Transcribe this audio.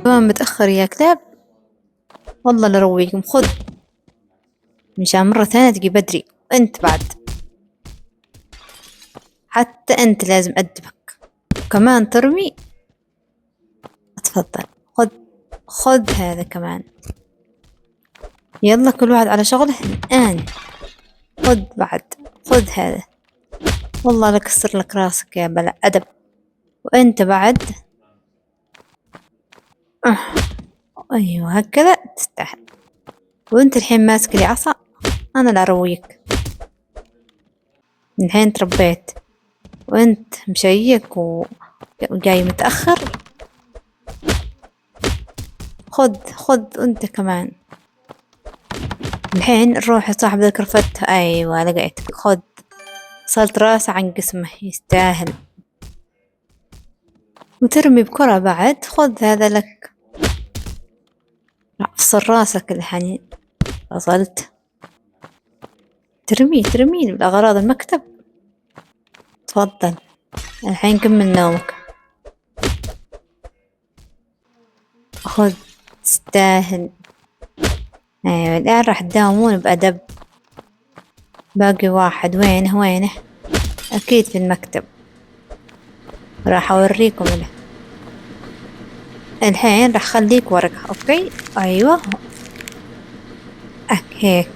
كمان متأخر يا كلاب. والله لرويكم، خذ مشان مرة ثانية تجي بدري. وانت بعد، حتى انت لازم أدبك كمان ترمي. اتفضل، خذ، خذ هذا كمان. يلا كل واحد على شغله الآن. خذ بعد، خذ هذا. والله لكسر لك راسك يا بلا أدب. وانت بعد. أه. ايوه هكذا تستاهل. وانت الحين ماسك لي عصا. انا لا ارويك. الحين تربيت وانت مشيك وجاي متأخر. خذ، خذ انت كمان. الحين نروح لصاحب الكرفت. ايوه لقيتك، خذ. صرت راسه عن قسمه، يستاهل. وترمي بكرة بعد. خذ هذا لك. افصل راسك الحين. وصلت. ترمي بالأغراض المكتب. تفضل. الحين كمل نومك. خذ، تستاهل. ايوه الآن راح تداومون بأدب. باقي واحد، وينه؟ أكيد في المكتب. راح أوريكم له. الحين راح أخليك ورقة، أوكي؟ أيوة. هيك.